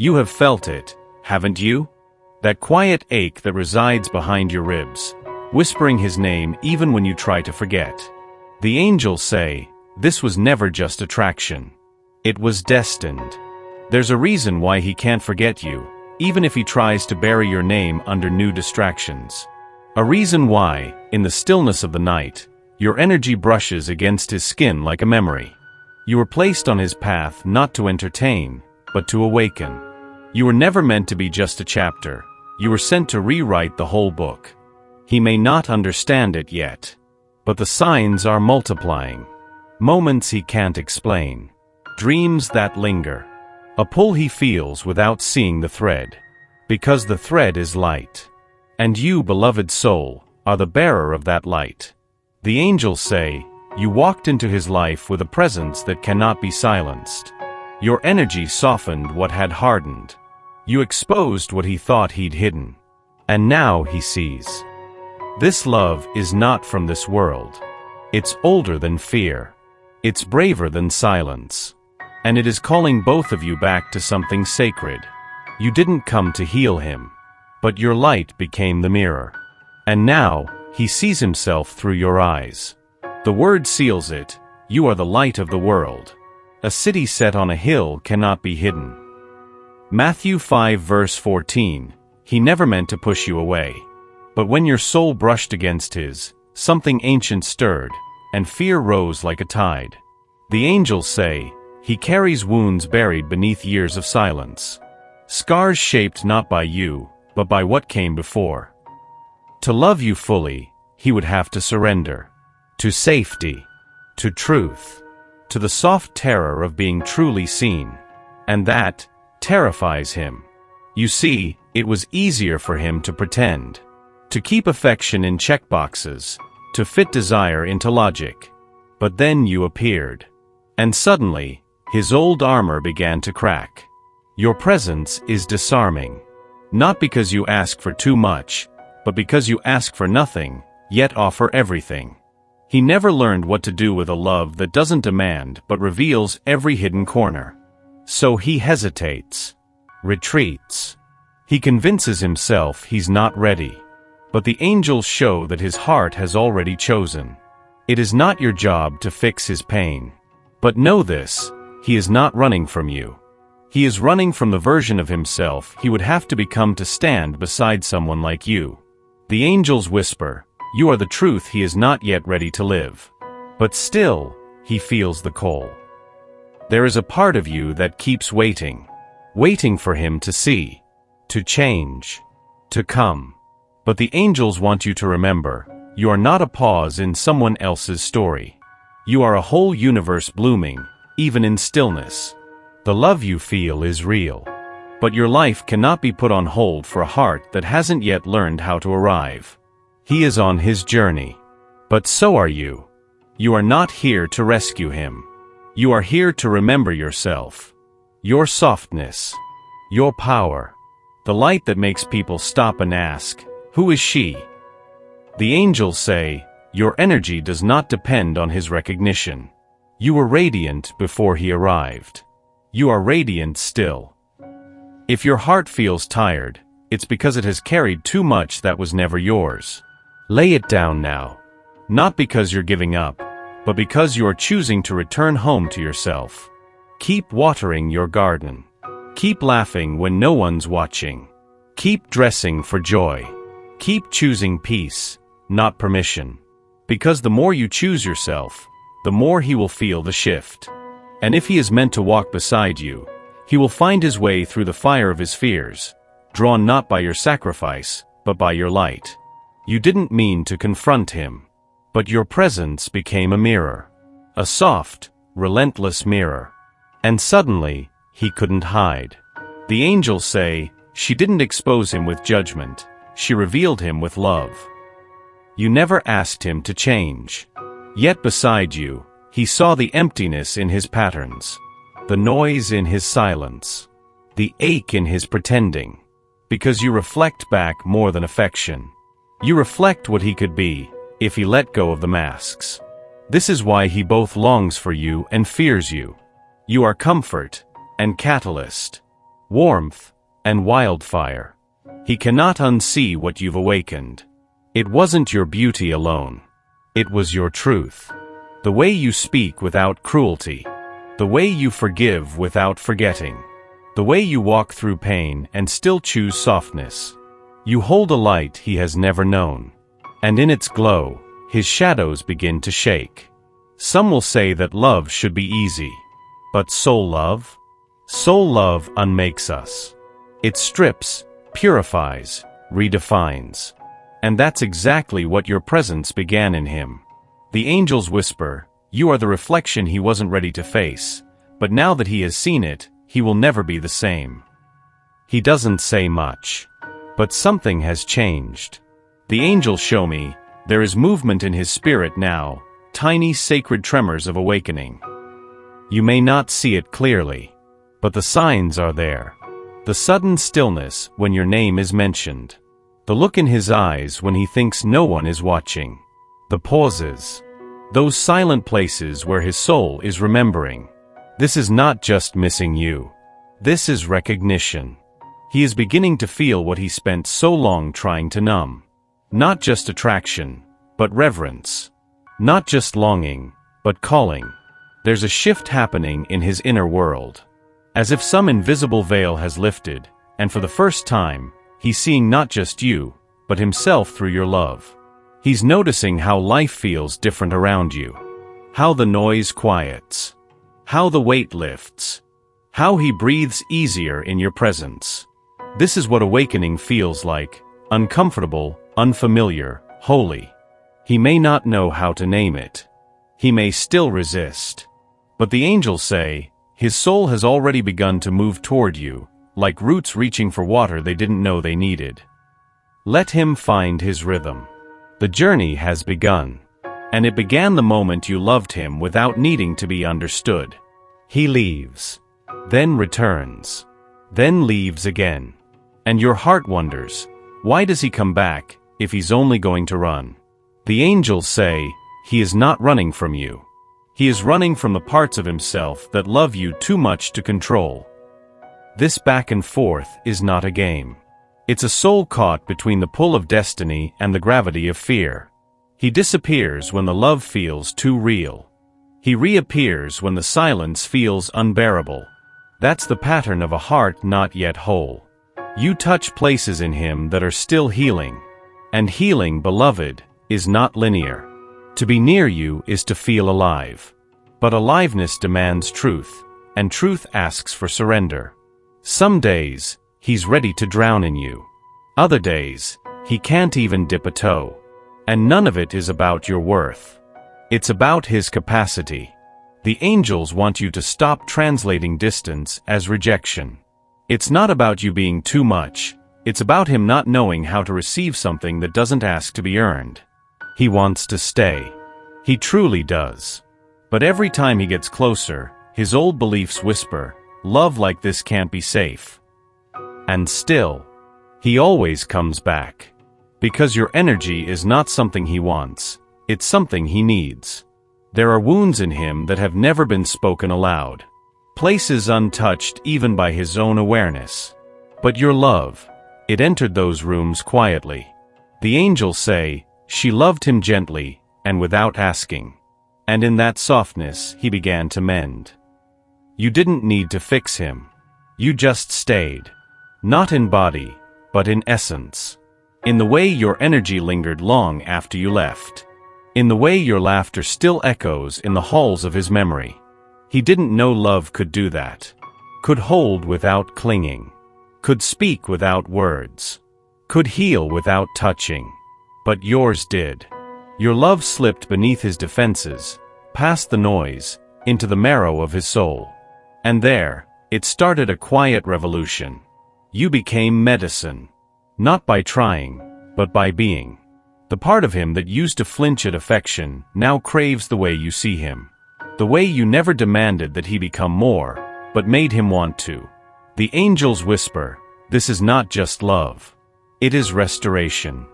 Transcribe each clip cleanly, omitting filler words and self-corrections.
You have felt it, haven't you? That quiet ache that resides behind your ribs, whispering his name even when you try to forget. The angels say, this was never just attraction. It was destined. There's a reason why he can't forget you, even if he tries to bury your name under new distractions. A reason why, in the stillness of the night, your energy brushes against his skin like a memory. You were placed on his path not to entertain, but to awaken. You were never meant to be just a chapter. You were sent to rewrite the whole book. He may not understand it yet, but the signs are multiplying. Moments he can't explain. Dreams that linger. A pull he feels without seeing the thread. Because the thread is light. And you, beloved soul, are the bearer of that light. The angels say, you walked into his life with a presence that cannot be silenced. Your energy softened what had hardened. You exposed what he thought he'd hidden. And now he sees. This love is not from this world. It's older than fear. It's braver than silence. And it is calling both of you back to something sacred. You didn't come to heal him, but your light became the mirror. And now, he sees himself through your eyes. The word seals it, you are the light of the world. A city set on a hill cannot be hidden. Matthew 5 verse 14, he never meant to push you away. But when your soul brushed against his, something ancient stirred, and fear rose like a tide. The angels say, he carries wounds buried beneath years of silence. Scars shaped not by you, but by what came before. To love you fully, he would have to surrender. To safety. To truth. To the soft terror of being truly seen. And that terrifies him. You see, it was easier for him to pretend. To keep affection in checkboxes. To fit desire into logic. But then you appeared. And suddenly, his old armor began to crack. Your presence is disarming. Not because you ask for too much, but because you ask for nothing, yet offer everything. He never learned what to do with a love that doesn't demand but reveals every hidden corner. So he hesitates. Retreats. He convinces himself he's not ready. But the angels show that his heart has already chosen. It is not your job to fix his pain. But know this, he is not running from you. He is running from the version of himself he would have to become to stand beside someone like you. The angels whisper, you are the truth he is not yet ready to live. But still, he feels the call. There is a part of you that keeps waiting. Waiting for him to see. To change. To come. But the angels want you to remember, you are not a pause in someone else's story. You are a whole universe blooming, even in stillness. The love you feel is real. But your life cannot be put on hold for a heart that hasn't yet learned how to arrive. He is on his journey. But so are you. You are not here to rescue him. You are here to remember yourself. Your softness. Your power. The light that makes people stop and ask, who is she? The angels say, your energy does not depend on his recognition. You were radiant before he arrived. You are radiant still. If your heart feels tired, it's because it has carried too much that was never yours. Lay it down now. Not because you're giving up, but because you are choosing to return home to yourself. Keep watering your garden. Keep laughing when no one's watching. Keep dressing for joy. Keep choosing peace, not permission. Because the more you choose yourself, the more he will feel the shift. And if he is meant to walk beside you, he will find his way through the fire of his fears, drawn not by your sacrifice, but by your light. You didn't mean to confront him, but your presence became a mirror. A soft, relentless mirror. And suddenly, he couldn't hide. The angels say, she didn't expose him with judgment, she revealed him with love. You never asked him to change. Yet beside you, he saw the emptiness in his patterns, the noise in his silence, the ache in his pretending. Because you reflect back more than affection. You reflect what he could be, if he let go of the masks. This is why he both longs for you and fears you. You are comfort and catalyst. warmth, and wildfire. He cannot unsee what you've awakened. It wasn't your beauty alone. It was your truth. The way you speak without cruelty. The way you forgive without forgetting. The way you walk through pain and still choose softness. You hold a light he has never known. And in its glow, his shadows begin to shake. Some will say that love should be easy. But soul love? Soul love unmakes us. It strips, purifies, redefines. And that's exactly what your presence began in him. The angels whisper, you are the reflection he wasn't ready to face, but now that he has seen it, he will never be the same. He doesn't say much. But something has changed. The angels show me, there is movement in his spirit now, tiny sacred tremors of awakening. You may not see it clearly, but the signs are there. The sudden stillness when your name is mentioned. The look in his eyes when he thinks no one is watching. The pauses. Those silent places where his soul is remembering. This is not just missing you. This is recognition. He is beginning to feel what he spent so long trying to numb. Not just attraction, but reverence. Not just longing, but calling. There's a shift happening in his inner world. As if some invisible veil has lifted, and for the first time, he's seeing not just you, but himself through your love. He's noticing how life feels different around you. How the noise quiets. How the weight lifts. How he breathes easier in your presence. This is what awakening feels like. Uncomfortable, unfamiliar, holy. He may not know how to name it. He may still resist. But the angels say, his soul has already begun to move toward you, like roots reaching for water they didn't know they needed. Let him find his rhythm. The journey has begun. And it began the moment you loved him without needing to be understood. He leaves. Then returns. Then leaves again. And your heart wonders, why does he come back, if he's only going to run? The angels say, he is not running from you. He is running from the parts of himself that love you too much to control. This back and forth is not a game. It's a soul caught between the pull of destiny and the gravity of fear. He disappears when the love feels too real. He reappears when the silence feels unbearable. That's the pattern of a heart not yet whole. You touch places in him that are still healing. And healing, beloved, is not linear. To be near you is to feel alive. But aliveness demands truth, and truth asks for surrender. Some days, he's ready to drown in you. Other days, he can't even dip a toe. And none of it is about your worth. It's about his capacity. The angels want you to stop translating distance as rejection. It's not about you being too much. It's about him not knowing how to receive something that doesn't ask to be earned. He wants to stay. He truly does. But every time he gets closer, his old beliefs whisper, love like this can't be safe. And still, he always comes back. Because your energy is not something he wants, it's something he needs. There are wounds in him that have never been spoken aloud. Places untouched even by his own awareness. But your love, it entered those rooms quietly. The angels say, she loved him gently, and without asking. And in that softness he began to mend. You didn't need to fix him. You just stayed. Not in body, but in essence. In the way your energy lingered long after you left. In the way your laughter still echoes in the halls of his memory. He didn't know love could do that. Could hold without clinging. Could speak without words. Could heal without touching. But yours did. Your love slipped beneath his defenses, past the noise, into the marrow of his soul. And there, it started a quiet revolution. You became medicine. Not by trying, but by being. The part of him that used to flinch at affection now craves the way you see him. The way you never demanded that he become more, but made him want to. The angels whisper, this is not just love. It is restoration.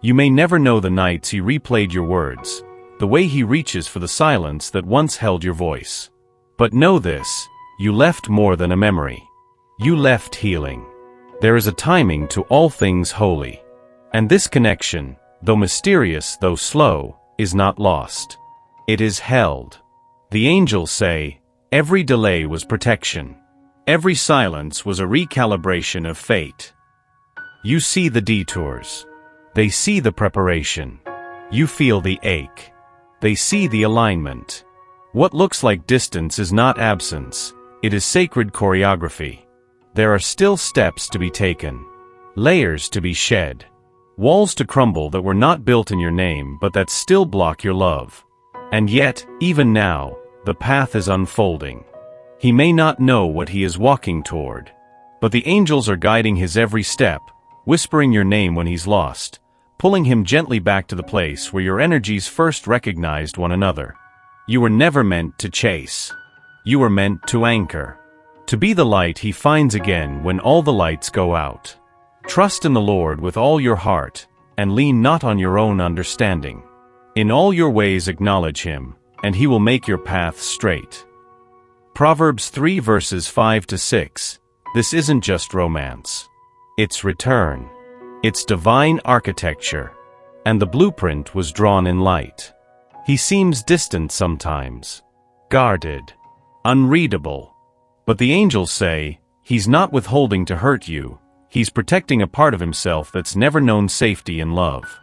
You may never know the nights he replayed your words, the way he reaches for the silence that once held your voice. But know this, you left more than a memory. You left healing. There is a timing to all things holy. And this connection, though mysterious, though slow, is not lost. It is held. The angels say, every delay was protection. Every silence was a recalibration of fate. You see the detours. They see the preparation. You feel the ache. They see the alignment. What looks like distance is not absence. It is sacred choreography. There are still steps to be taken. Layers to be shed. Walls to crumble that were not built in your name but that still block your love. And yet, even now, the path is unfolding. He may not know what he is walking toward, but the angels are guiding his every step, whispering your name when he's lost, pulling him gently back to the place where your energies first recognized one another. You were never meant to chase. You were meant to anchor. To be the light he finds again when all the lights go out. Trust in the Lord with all your heart, and lean not on your own understanding. In all your ways acknowledge him, and he will make your path straight. Proverbs 3 verses 5 to 6. This isn't just romance. It's return. It's divine architecture. And the blueprint was drawn in light. He seems distant sometimes. Guarded. Unreadable. But the angels say, he's not withholding to hurt you. He's protecting a part of himself that's never known safety and love.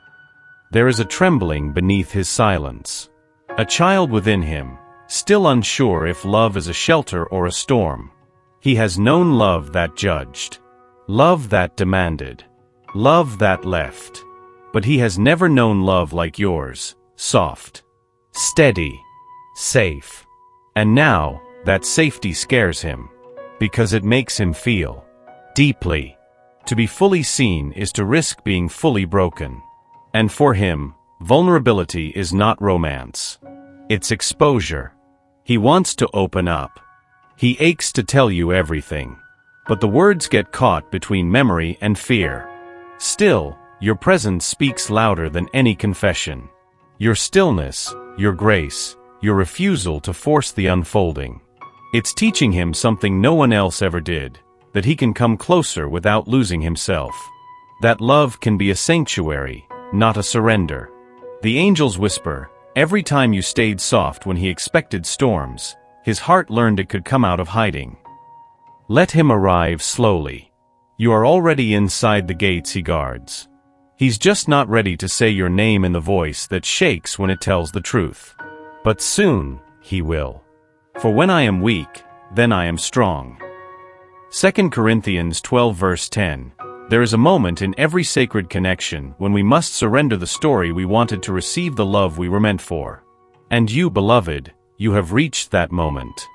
There is a trembling beneath his silence. A child within him, still unsure if love is a shelter or a storm. He has known love that judged. Love that demanded. Love that left. But he has never known love like yours, soft, steady, safe. And now, that safety scares him. Because it makes him feel deeply. To be fully seen is to risk being fully broken. And for him, vulnerability is not romance. It's exposure. He wants to open up. He aches to tell you everything. But the words get caught between memory and fear. Still, your presence speaks louder than any confession. Your stillness, your grace, your refusal to force the unfolding. It's teaching him something no one else ever did, that he can come closer without losing himself. That love can be a sanctuary, not a surrender. The angels whisper, every time you stayed soft when he expected storms, his heart learned it could come out of hiding. Let him arrive slowly. You are already inside the gates he guards. He's just not ready to say your name in the voice that shakes when it tells the truth. But soon, he will. For when I am weak, then I am strong. 2 Corinthians 12 verse 10. There is a moment in every sacred connection when we must surrender the story we wanted to receive the love we were meant for. And you, beloved, you have reached that moment.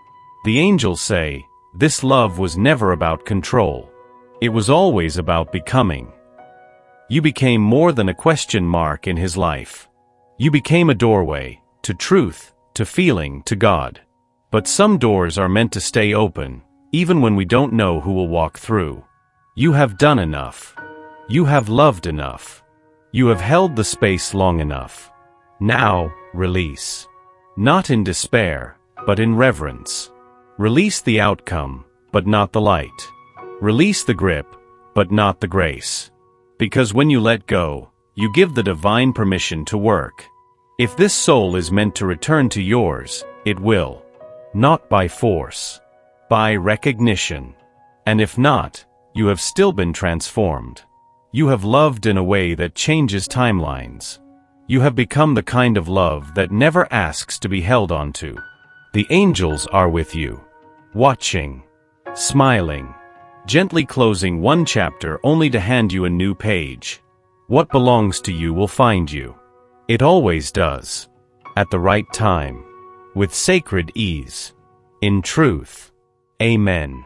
The angels say, this love was never about control. It was always about becoming. You became more than a question mark in his life. You became a doorway, to truth, to feeling, to God. But some doors are meant to stay open, even when we don't know who will walk through. You have done enough. You have loved enough. You have held the space long enough. Now, release. Not in despair, but in reverence. Release the outcome, but not the light. Release the grip, but not the grace. Because when you let go, you give the divine permission to work. If this soul is meant to return to yours, it will. Not by force. By recognition. And if not, you have still been transformed. You have loved in a way that changes timelines. You have become the kind of love that never asks to be held onto. The angels are with you, watching, smiling, gently closing one chapter only to hand you a new page. What belongs to you will find you. It always does. At the right time. With sacred ease. In truth. Amen.